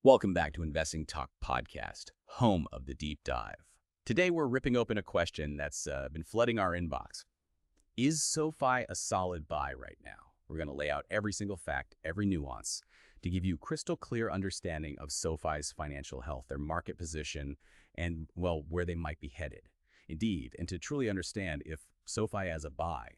Welcome back to Investing Talk Podcast, home of the deep dive. Today we're ripping open a question that's been flooding our inbox. Is SoFi a solid buy right now? We're going to lay out every single fact, every nuance, to give you crystal clear understanding of SoFi's financial health, their market position, and, well, where they might be headed. Indeed, and to truly understand if SoFi as a buy,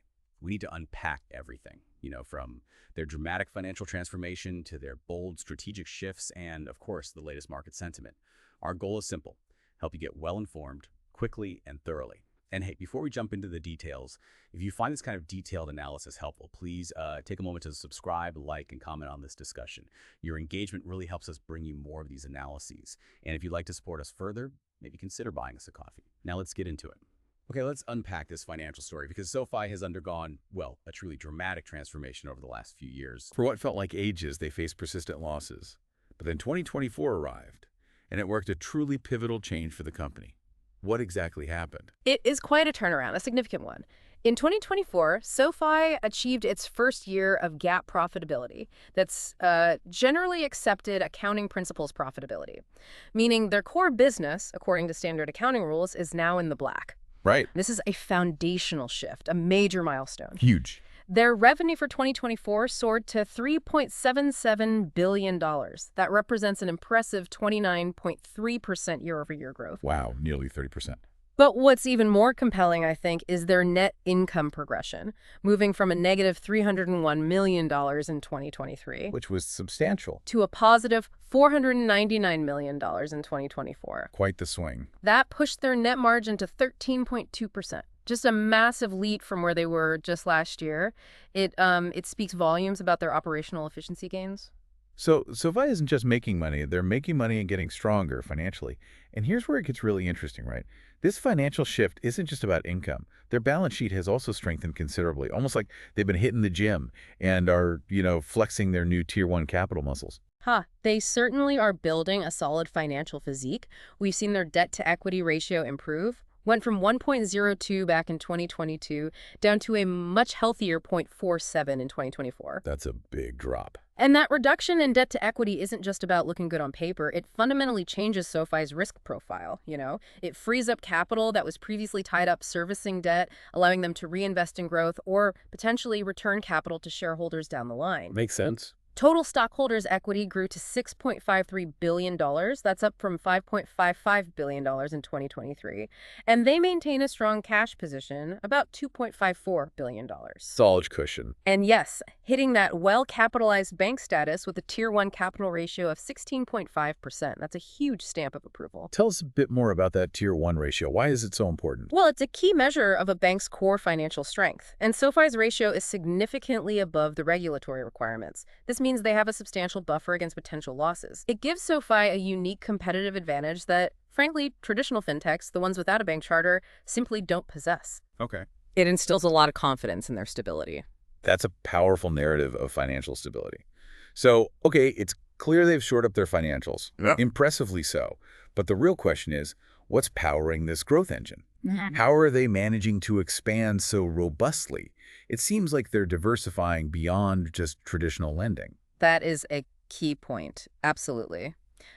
we need to unpack everything, from their dramatic financial transformation to their bold strategic shifts and, of course, the latest market sentiment. Our goal is simple: help you get well-informed, quickly, and thoroughly. And hey, before we jump into the details, if you find this kind of detailed analysis helpful, please take a moment to subscribe, like, and comment on this discussion. Your engagement really helps us bring you more of these analyses. And if you'd like to support us further, maybe consider buying us a coffee. Now let's get into it. Okay, let's unpack this financial story because SoFi has undergone, well, a truly dramatic transformation over the last few years. For what felt like ages, they faced persistent losses. But then 2024 arrived, and it marked a truly pivotal change for the company. What exactly happened? It is quite a turnaround, a significant one. In 2024, SoFi achieved its first year of GAAP profitability. That's generally accepted accounting principles profitability, meaning their core business, according to standard accounting rules, is now in the black. Right. This is a foundational shift, a major milestone. Huge. Their revenue for 2024 soared to $3.77 billion. That represents an impressive 29.3% year-over-year growth. Wow, nearly 30%. But what's even more compelling, I think, is their net income progression, moving from a negative $301 million in 2023, Which was substantial. to a positive $499 million in 2024. Quite the swing. That pushed their net margin to 13.2%. Just a massive leap from where they were just last year. It speaks volumes about their operational efficiency gains. So SoFi isn't just making money. They're making money and getting stronger financially. And here's where it gets really interesting, right? This financial shift isn't just about income. Their balance sheet has also strengthened considerably, almost like they've been hitting the gym and are, flexing their new Tier 1 capital muscles. They certainly are building a solid financial physique. We've seen their debt-to-equity ratio improve. Went from 1.02 back in 2022 down to a much healthier 0.47 in 2024. That's a big drop. And that reduction in debt to equity isn't just about looking good on paper. It fundamentally changes SoFi's risk profile, It frees up capital that was previously tied up servicing debt, allowing them to reinvest in growth or potentially return capital to shareholders down the line. Makes sense. Total stockholders' equity grew to $6.53 billion. That's up from $5.55 billion in 2023. And they maintain a strong cash position, about $2.54 billion. Solid cushion. And yes, hitting that well-capitalized bank status with a Tier 1 capital ratio of 16.5%. That's a huge stamp of approval. Tell us a bit more about that Tier 1 ratio. Why is it so important? Well, it's a key measure of a bank's core financial strength. And SoFi's ratio is significantly above the regulatory requirements. This means they have a substantial buffer against potential losses. It gives SoFi a unique competitive advantage that, frankly, traditional fintechs, the ones without a bank charter, simply don't possess. Okay. It instills a lot of confidence in their stability. That's a powerful narrative of financial stability. So, okay, it's clear they've shored up their financials. Yeah. Impressively so. But the real question is, what's powering this growth engine? Mm-hmm. How are they managing to expand so robustly? It seems like they're diversifying beyond just traditional lending. That is a key point. Absolutely.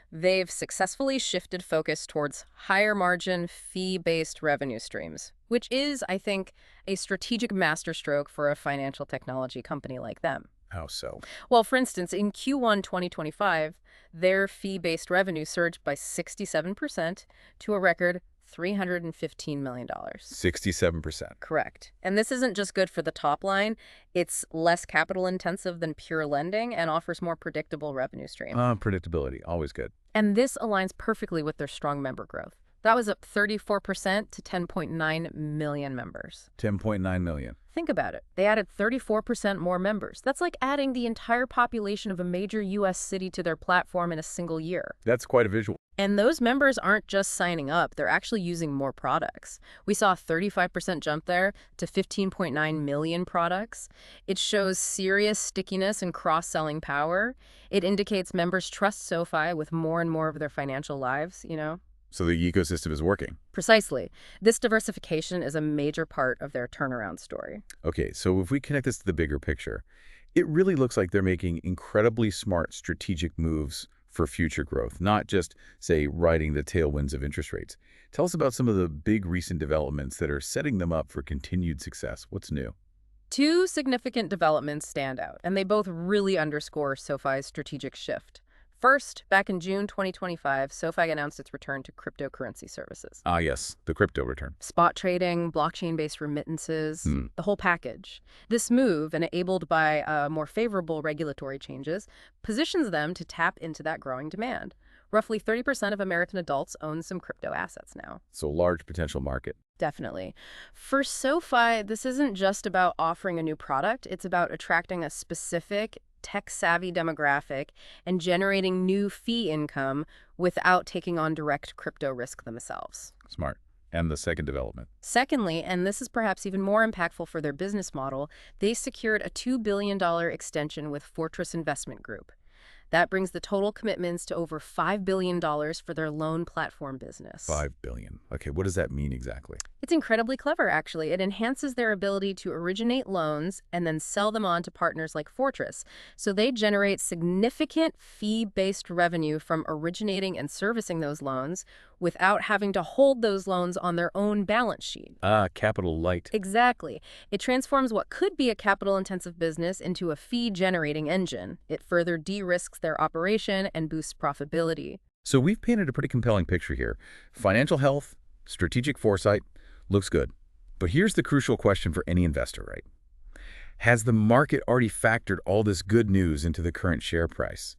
They've successfully shifted focus towards higher margin, fee-based revenue streams, which is, I think, a strategic masterstroke for a financial technology company like them. How so? Well, for instance, in Q1 2025, their fee-based revenue surged by 67% to a record $315 million. 67%. Correct. And this isn't just good for the top line. It's less capital intensive than pure lending and offers more predictable revenue stream. Predictability, always good. And this aligns perfectly with their strong member growth. That was up 34% to 10.9 million members. 10.9 million. Think about it. They added 34% more members. That's like adding the entire population of a major U.S. city to their platform in a single year. That's quite a visual. And those members aren't just signing up, they're actually using more products. We saw a 35% jump there to 15.9 million products. It shows serious stickiness and cross-selling power. It indicates members trust SoFi with more and more of their financial lives, So the ecosystem is working. Precisely. This diversification is a major part of their turnaround story. Okay, so if we connect this to the bigger picture, it really looks like they're making incredibly smart strategic moves for future growth, not just, say, riding the tailwinds of interest rates. Tell us about some of the big recent developments that are setting them up for continued success. What's new? Two significant developments stand out, and they both really underscore SoFi's strategic shift. First, back in June 2025, SoFi announced its return to cryptocurrency services. Ah, yes, the crypto return. Spot trading, blockchain-based remittances, the whole package. This move, enabled by more favorable regulatory changes, positions them to tap into that growing demand. Roughly 30% of American adults own some crypto assets now. So large potential market. Definitely. For SoFi, this isn't just about offering a new product. It's about attracting a specific tech-savvy demographic and generating new fee income without taking on direct crypto risk themselves. Smart. And the second development. Secondly, and this is perhaps even more impactful for their business model, they secured a $2 billion extension with Fortress Investment Group. That brings the total commitments to over $5 billion for their loan platform business. $5 billion. Okay, what does that mean exactly? It's incredibly clever, actually. It enhances their ability to originate loans and then sell them on to partners like Fortress. So they generate significant fee-based revenue from originating and servicing those loans without having to hold those loans on their own balance sheet. Ah, capital light. Exactly. It transforms what could be a capital-intensive business into a fee-generating engine. It further de-risks their operation and boosts profitability. So we've painted a pretty compelling picture here. Financial health, strategic foresight, looks good. But here's the crucial question for any investor, right? Has the market already factored all this good news into the current share price?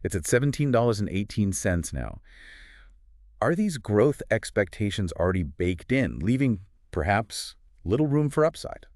It's at $17.18 now. Are these growth expectations already baked in, leaving perhaps little room for upside?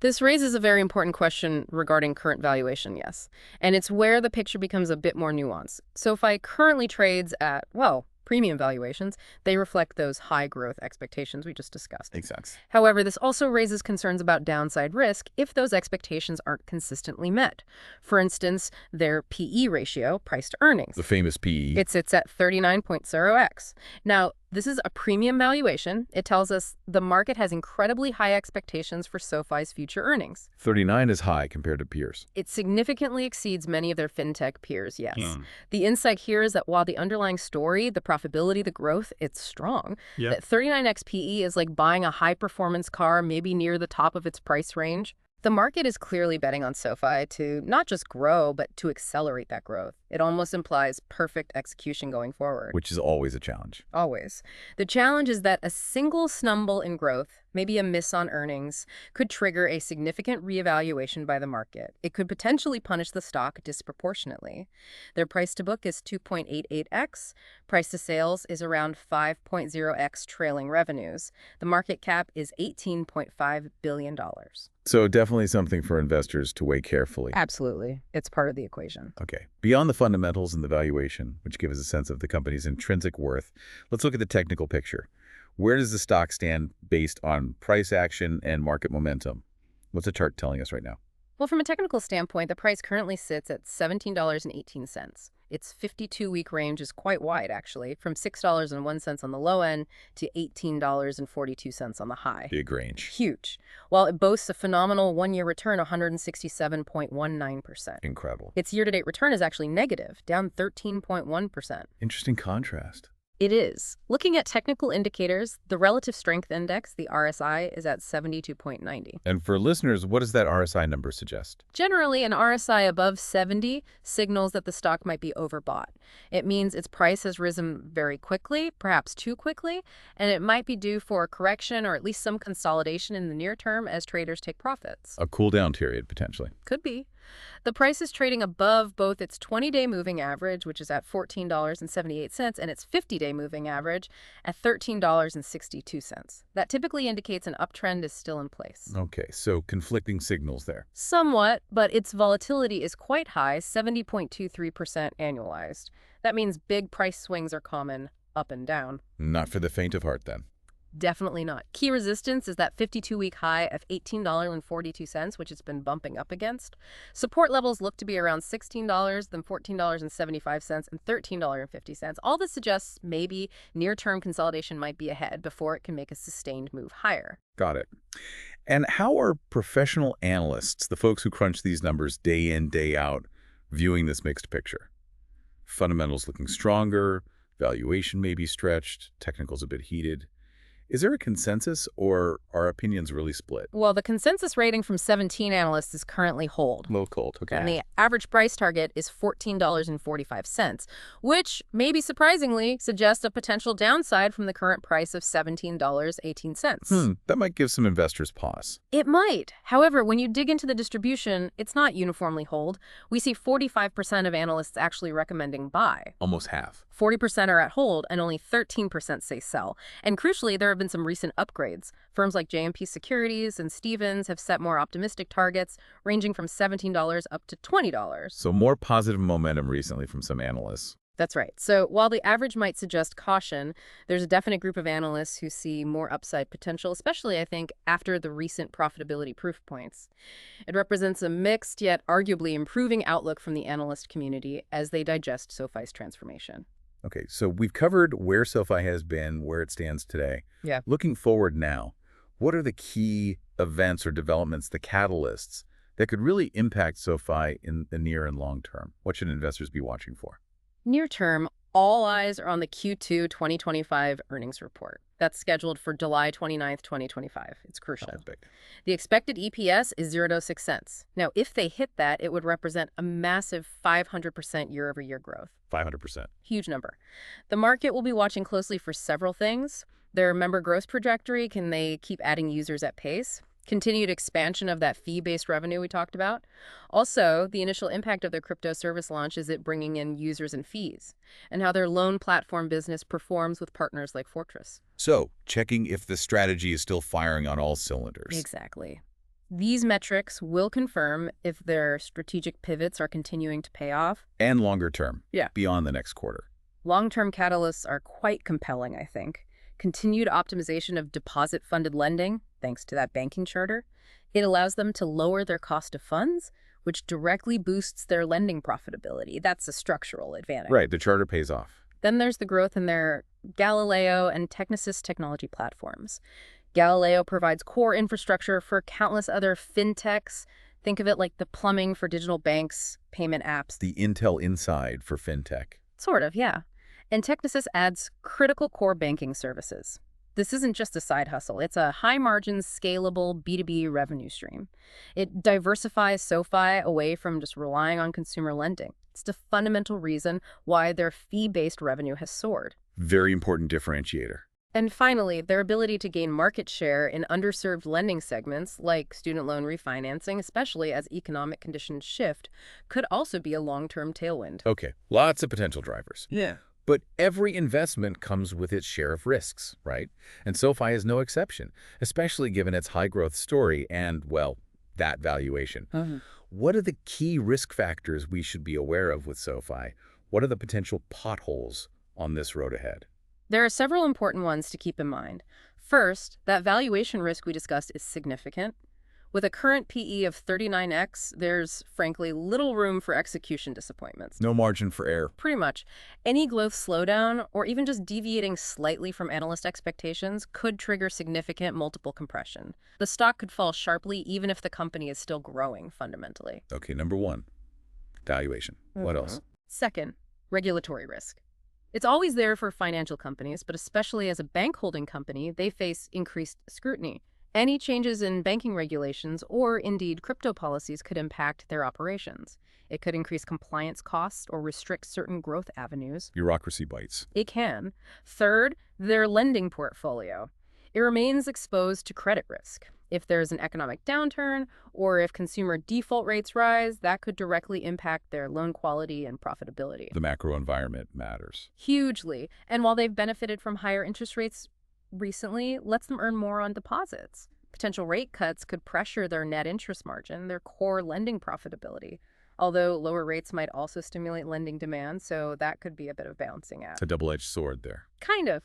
This raises a very important question regarding current valuation, yes. And it's where the picture becomes a bit more nuanced. SoFi currently trades at, well, premium valuations. They reflect those high growth expectations we just discussed. Makes sense. However, this also raises concerns about downside risk if those expectations aren't consistently met. For instance, their PE ratio, price to earnings. The famous PE. It sits at 39.0x. Now, this is a premium valuation. It tells us the market has incredibly high expectations for SoFi's future earnings. 39 is high compared to peers. It significantly exceeds many of their fintech peers, yes. The insight here is that while the underlying story, the profitability, the growth, it's strong. That 39x PE is like buying a high-performance car maybe near the top of its price range. The market is clearly betting on SoFi to not just grow, but to accelerate that growth. It almost implies perfect execution going forward. Which is always a challenge. Always. The challenge is that a single stumble in growth, maybe a miss on earnings, could trigger a significant reevaluation by the market. It could potentially punish the stock disproportionately. Their price to book is 2.88x. Price to sales is around 5.0x trailing revenues. The market cap is $18.5 billion. So definitely something for investors to weigh carefully. Absolutely. It's part of the equation. Okay. Beyond the fundamentals and the valuation, which give us a sense of the company's intrinsic worth, let's look at the technical picture. Where does the stock stand based on price action and market momentum? What's the chart telling us right now? Well, from a technical standpoint, the price currently sits at $17.18. Its 52-week range is quite wide, actually, from $6.01 on the low end to $18.42 on the high. Big range. Huge. While it boasts a phenomenal one-year return of 167.19%. Incredible. Its year-to-date return is actually negative, down 13.1%. Interesting contrast. It is. Looking at technical indicators, the relative strength index, the RSI, is at 72.90. And for listeners, what does that RSI number suggest? Generally, an RSI above 70 signals that the stock might be overbought. It means its price has risen very quickly, perhaps too quickly, and it might be due for a correction or at least some consolidation in the near term as traders take profits. A cool down period, potentially. Could be. The price is trading above both its 20-day moving average, which is at $14.78, and its 50-day moving average at $13.62. That typically indicates an uptrend is still in place. Okay, so conflicting signals there. Somewhat, but its volatility is quite high, 70.23% annualized. That means big price swings are common, up and down. Not for the faint of heart, then. Definitely not. Key resistance is that 52-week high of $18.42, which it's been bumping up against. Support levels look to be around $16, then $14.75, and $13.50. All this suggests maybe near-term consolidation might be ahead before it can make a sustained move higher. Got it. And how are professional analysts, the folks who crunch these numbers day in, day out, viewing this mixed picture? Fundamentals looking stronger, valuation may be stretched, technicals a bit heated. Is there a consensus, or are opinions really split? Well, the consensus rating from 17 analysts is currently hold. Low cold, okay. And the average price target is $14.45, which, maybe surprisingly, suggests a potential downside from the current price of $17.18. That might give some investors pause. It might. However, when you dig into the distribution, it's not uniformly hold. We see 45% of analysts actually recommending buy. Almost half. 40% are at hold, and only 13% say sell. And crucially, there have been some recent upgrades. Firms like JMP Securities and Stevens have set more optimistic targets, ranging from $17 up to $20. So more positive momentum recently from some analysts. That's right. So while the average might suggest caution, there's a definite group of analysts who see more upside potential, especially, I think, after the recent profitability proof points. It represents a mixed yet arguably improving outlook from the analyst community as they digest SoFi's transformation. Okay, so we've covered where SoFi has been, where it stands today. Yeah. Looking forward now, what are the key events or developments, the catalysts, that could really impact SoFi in the near and long term? What should investors be watching for? Near term, all eyes are on the Q2 2025 earnings report. That's scheduled for July 29th, 2025. It's crucial. That's big. The expected EPS is 0 to 6 cents. Now, if they hit that, it would represent a massive 500% year-over-year growth. 500%. Huge number. The market will be watching closely for several things. Their member growth trajectory, can they keep adding users at pace? Continued expansion of that fee-based revenue we talked about. Also, the initial impact of their crypto service launch, is it bringing in users and fees? And how their loan platform business performs with partners like Fortress. So, checking if the strategy is still firing on all cylinders. Exactly. These metrics will confirm if their strategic pivots are continuing to pay off. And longer term. Yeah. Beyond the next quarter. Long-term catalysts are quite compelling, I think. Continued optimization of deposit-funded lending, thanks to that banking charter. It allows them to lower their cost of funds, which directly boosts their lending profitability. That's a structural advantage. Right, the charter pays off. Then there's the growth in their Galileo and Technisys technology platforms. Galileo provides core infrastructure for countless other fintechs. Think of it like the plumbing for digital banks, payment apps. The Intel Inside for fintech. Sort of, yeah. And Technisys adds critical core banking services. This isn't just a side hustle. It's a high-margin, scalable B2B revenue stream. It diversifies SoFi away from just relying on consumer lending. It's the fundamental reason why their fee-based revenue has soared. Very important differentiator. And finally, their ability to gain market share in underserved lending segments, like student loan refinancing, especially as economic conditions shift, could also be a long-term tailwind. Okay, lots of potential drivers. Yeah. But every investment comes with its share of risks, right? And SoFi is no exception, especially given its high-growth story and, well, that valuation. What are the key risk factors we should be aware of with SoFi? What are the potential potholes on this road ahead? There are several important ones to keep in mind. First, that valuation risk we discussed is significant. With a current PE of 39x, there's, frankly, little room for execution disappointments. No margin for error. Pretty much. Any growth slowdown, or even just deviating slightly from analyst expectations, could trigger significant multiple compression. The stock could fall sharply even if the company is still growing fundamentally. Okay, number one, valuation. What else? Second, regulatory risk. It's always there for financial companies, but especially as a bank holding company, they face increased scrutiny. Any changes in banking regulations or, indeed, crypto policies could impact their operations. It could increase compliance costs or restrict certain growth avenues. Bureaucracy bites. It can. Third, their lending portfolio. It remains exposed to credit risk. If there's an economic downturn or if consumer default rates rise, that could directly impact their loan quality and profitability. The macro environment matters. Hugely. And while they've benefited from higher interest rates recently, lets them earn more on deposits. Potential rate cuts could pressure their net interest margin, their core lending profitability. Although lower rates might also stimulate lending demand, so that could be a bit of balancing act. It's a double-edged sword there. Kind of.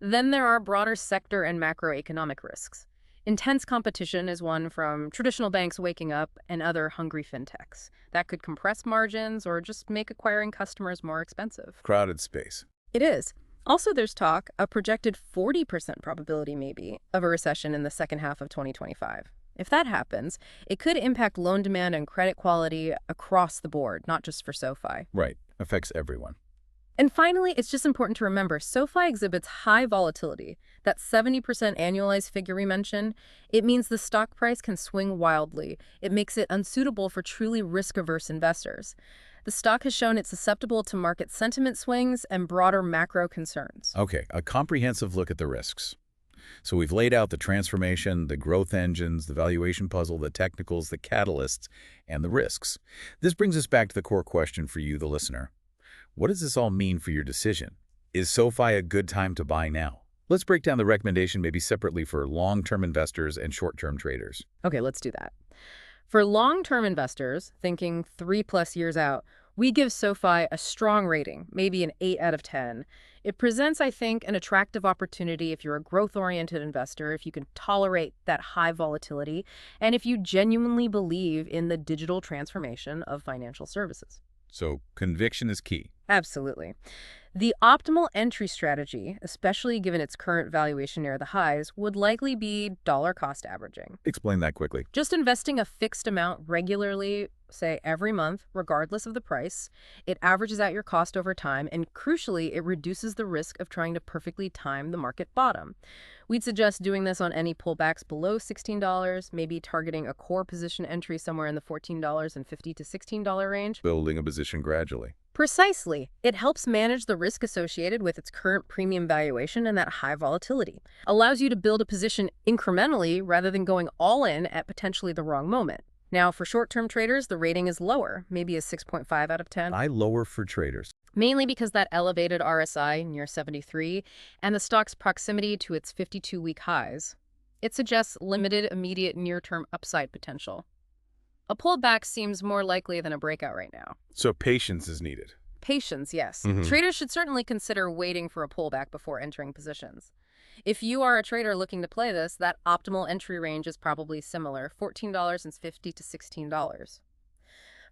Then there are broader sector and macroeconomic risks. Intense competition is one from traditional banks waking up and other hungry fintechs. That could compress margins or just make acquiring customers more expensive. Crowded space. It is. Also, there's talk, a projected 40% probability maybe, of a recession in the second half of 2025. If that happens, it could impact loan demand and credit quality across the board, not just for SoFi. Right. Affects everyone. And finally, it's just important to remember, SoFi exhibits high volatility. That 70% annualized figure we mentioned, it means the stock price can swing wildly. It makes it unsuitable for truly risk-averse investors. The stock has shown it's susceptible to market sentiment swings and broader macro concerns. Okay, a comprehensive look at the risks. So we've laid out the transformation, the growth engines, the valuation puzzle, the technicals, the catalysts, and the risks. This brings us back to the core question for you, the listener. What does this all mean for your decision? Is SoFi a good time to buy now? Let's break down the recommendation maybe separately for long-term investors and short-term traders. Okay, let's do that. For long-term investors, thinking 3+ years out, we give SoFi a strong rating, maybe an 8 out of 10. It presents, I think, an attractive opportunity if you're a growth-oriented investor, if you can tolerate that high volatility, and if you genuinely believe in the digital transformation of financial services. So conviction is key. Absolutely. The optimal entry strategy, especially given its current valuation near the highs, would likely be dollar cost averaging. Explain that quickly. Just investing a fixed amount regularly, say every month, regardless of the price. It averages out your cost over time, and crucially, it reduces the risk of trying to perfectly time the market bottom. We'd suggest doing this on any pullbacks below $16, maybe targeting a core position entry somewhere in the $14.50 to $16 range. Building a position gradually. Precisely. It helps manage the risk associated with its current premium valuation and that high volatility. Allows you to build a position incrementally rather than going all in at potentially the wrong moment. Now, for short-term traders, the rating is lower, maybe a 6.5 out of 10. Lower for traders. Mainly because that elevated RSI near 73 and the stock's proximity to its 52-week highs. It suggests limited immediate near-term upside potential. A pullback seems more likely than a breakout right now. So patience is needed. Patience, yes. Traders should certainly consider waiting for a pullback before entering positions. If you are a trader looking to play this, that optimal entry range is probably similar, $14.50 to $16.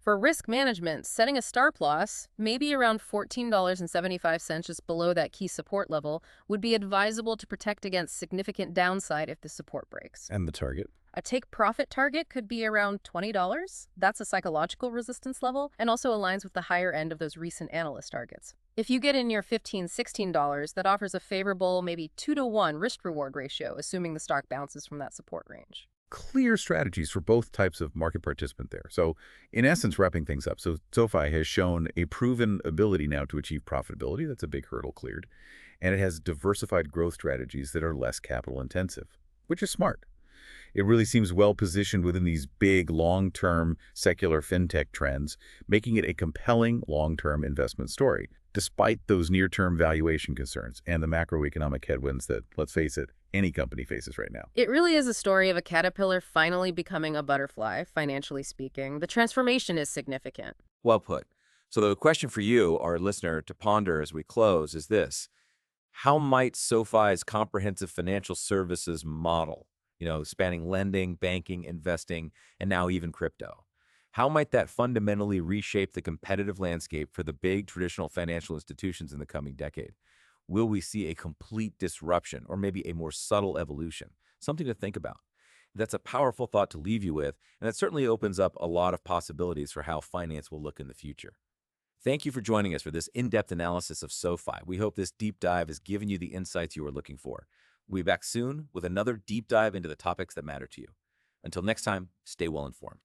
For risk management, setting a stop loss, maybe around $14.75 just below that key support level, would be advisable to protect against significant downside if the support breaks. And the target? A take-profit target could be around $20. That's a psychological resistance level and also aligns with the higher end of those recent analyst targets. If you get in near $15, $16, that offers a favorable, maybe 2-to-1 risk-reward ratio, assuming the stock bounces from that support range. Clear strategies for both types of market participant there. So in essence, wrapping things up, so SoFi has shown a proven ability now to achieve profitability. That's a big hurdle cleared. And it has diversified growth strategies that are less capital intensive, which is smart. It really seems well positioned within these big long-term secular fintech trends, making it a compelling long-term investment story, despite those near-term valuation concerns and the macroeconomic headwinds that, let's face it, any company faces right now. It really is a story of a caterpillar finally becoming a butterfly, financially speaking. The transformation is significant. Well put. So the question for you, our listener, to ponder as we close is this. How might SoFi's comprehensive financial services model, spanning lending, banking, investing, and now even crypto, how might that fundamentally reshape the competitive landscape for the big traditional financial institutions in the coming decade? Will we see a complete disruption or maybe a more subtle evolution? Something to think about. That's a powerful thought to leave you with, and it certainly opens up a lot of possibilities for how finance will look in the future. Thank you for joining us for this in-depth analysis of SoFi. We hope this deep dive has given you the insights you were looking for. We'll be back soon with another deep dive into the topics that matter to you. Until next time, stay well informed.